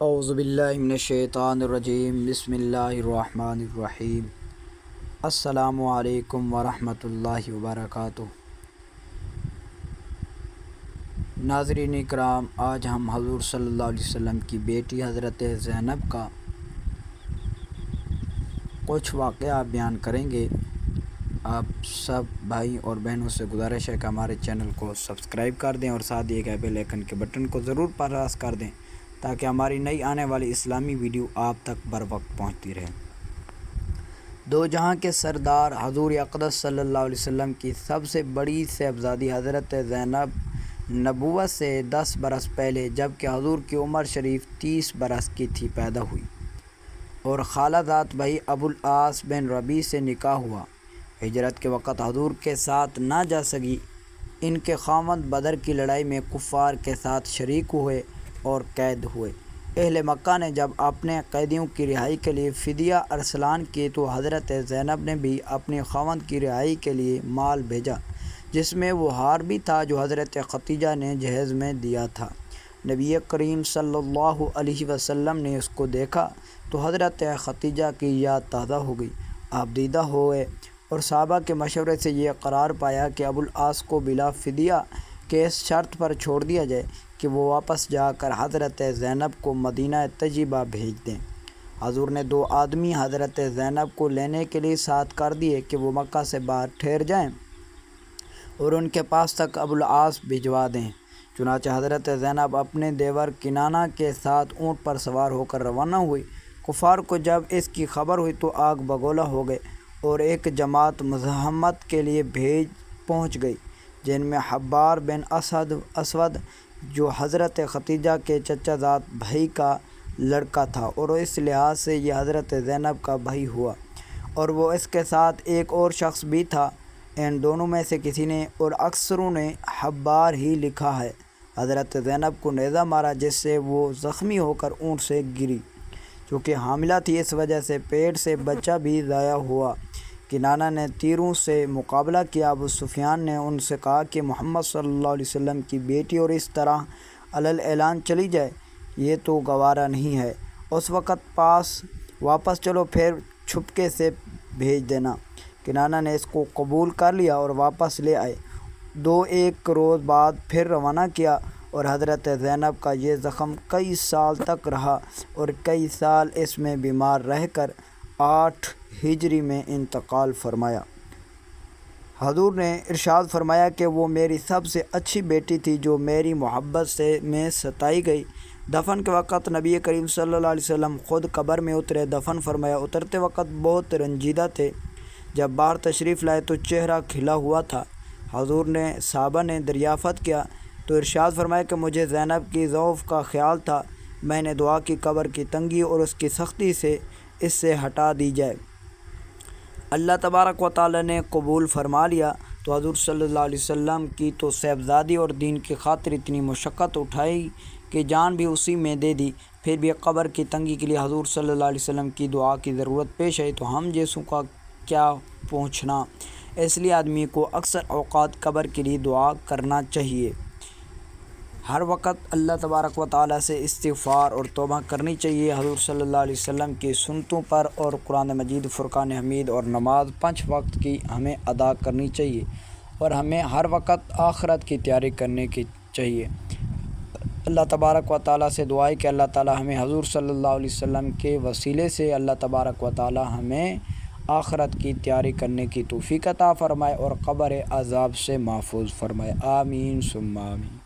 اعوذ باللہ من الشیطان الرجیم بسم اللہ الرحمن الرحیم السلام علیکم ورحمۃ اللہ وبرکاتہ۔ ناظرین اکرام، آج ہم حضور صلی اللہ علیہ وسلم کی بیٹی حضرت زینب کا کچھ واقعہ بیان کریں گے۔ آپ سب بھائی اور بہنوں سے گزارش ہے کہ ہمارے چینل کو سبسکرائب کر دیں اور ساتھ دیے گئے بیل آئیکن کے بٹن کو ضرور پریس کر دیں تاکہ ہماری نئی آنے والی اسلامی ویڈیو آپ تک بر وقت پہنچتی رہے۔ دو جہاں کے سردار حضور اقدس صلی اللہ علیہ وسلم کی سب سے بڑی صاحبزادی حضرت زینب نبوت سے 10 برس پہلے، جبکہ حضور کی عمر شریف 30 برس کی تھی، پیدا ہوئی اور خالہ ذات بھائی ابو العاص بن ربیع سے نکاح ہوا۔ ہجرت کے وقت حضور کے ساتھ نہ جا سکی۔ ان کے خاوند بدر کی لڑائی میں کفار کے ساتھ شریک ہوئے اور قید ہوئے۔ اہل مکہ نے جب اپنے قیدیوں کی رہائی کے لیے فدیہ ارسلان کی تو حضرت زینب نے بھی اپنے خاوند کی رہائی کے لیے مال بھیجا، جس میں وہ ہار بھی تھا جو حضرت خدیجہ نے جہیز میں دیا تھا۔ نبی کریم صلی اللہ علیہ وسلم نے اس کو دیکھا تو حضرت خدیجہ کی یاد تازہ ہو گئی، آپ دیدہ ہوئے اور صحابہ کے مشورے سے یہ قرار پایا کہ ابو العاص کو بلا فدیہ کے اس شرط پر چھوڑ دیا جائے کہ وہ واپس جا کر حضرت زینب کو مدینہ طیبہ بھیج دیں۔ حضور نے 2 آدمی حضرت زینب کو لینے کے لیے ساتھ کر دیے کہ وہ مکہ سے باہر ٹھہر جائیں اور ان کے پاس تک ابو العاص بھجوا دیں۔ چنانچہ حضرت زینب اپنے دیور کنانہ کے ساتھ اونٹ پر سوار ہو کر روانہ ہوئی۔ کفار کو جب اس کی خبر ہوئی تو آگ بگولا ہو گئے اور ایک جماعت مزاحمت کے لیے پہنچ گئی، جن میں حبار بن اسود جو حضرت خدیجہ کے چچا زاد بھائی کا لڑکا تھا اور اس لحاظ سے یہ حضرت زینب کا بھائی ہوا، اور وہ اس کے ساتھ ایک اور شخص بھی تھا۔ ان دونوں میں سے کسی نے اور اکثروں نے حبار ہی لکھا ہے، حضرت زینب کو نیزہ مارا جس سے وہ زخمی ہو کر اونٹ سے گری۔ چونکہ حاملہ تھی اس وجہ سے پیٹ سے بچہ بھی ضائع ہوا۔ کنانہ نے تیروں سے مقابلہ کیا۔ ابو سفیان نے ان سے کہا کہ محمد صلی اللہ علیہ وسلم کی بیٹی اور اس طرح علل اعلان چلی جائے، یہ تو گوارا نہیں ہے، اس وقت واپس چلو، پھر چھپکے سے بھیج دینا۔ کنانہ نے اس کو قبول کر لیا اور واپس لے آئے۔ 2-1 روز بعد پھر روانہ کیا اور حضرت زینب کا یہ زخم کئی سال تک رہا اور کئی سال اس میں بیمار رہ کر 8 ہجری میں انتقال فرمایا۔ حضور نے ارشاد فرمایا کہ وہ میری سب سے اچھی بیٹی تھی جو میری محبت میں ستائی گئی۔ دفن کے وقت نبی کریم صلی اللہ علیہ وسلم خود قبر میں اترے، دفن فرمایا۔ اترتے وقت بہت رنجیدہ تھے۔ جب باہر تشریف لائے تو چہرہ کھلا ہوا تھا۔ حضور نے صحابہ نے دریافت کیا تو ارشاد فرمایا کہ مجھے زینب کی ضعف کا خیال تھا، میں نے دعا کی قبر کی تنگی اور اس کی سختی سے اس سے ہٹا دی جائے۔ اللہ تبارک و تعالی نے قبول فرما لیا تو حضور صلی اللہ علیہ وسلم کی تو صاحبزادی اور دین کی خاطر اتنی مشقت اٹھائی کہ جان بھی اسی میں دے دی، پھر بھی قبر کی تنگی کے لیے حضور صلی اللہ علیہ وسلم کی دعا کی ضرورت پیش آئی تو ہم جیسوں کا کیا پہنچنا، اس لیے آدمی کو اکثر اوقات قبر کے لیے دعا کرنا چاہیے۔ ہر وقت اللہ تبارک و تعالیٰ سے استغفار اور توبہ کرنی چاہیے۔ حضور صلی اللہ علیہ وسلم کی سنتوں پر اور قرآن مجید، فرقان حمید اور نماز 5 وقت کی ہمیں ادا کرنی چاہیے اور ہمیں ہر وقت آخرت کی تیاری کرنے کی چاہیے۔ اللہ تبارک و تعالیٰ سے دعا ہے کہ اللہ تعالیٰ ہمیں حضور صلی اللہ علیہ وسلم کے وسیلے سے اللہ تبارک و تعالیٰ ہمیں آخرت کی تیاری کرنے کی توفیق عطا فرمائے اور قبر عذاب سے محفوظ فرمائے۔ آمین ثم آمین۔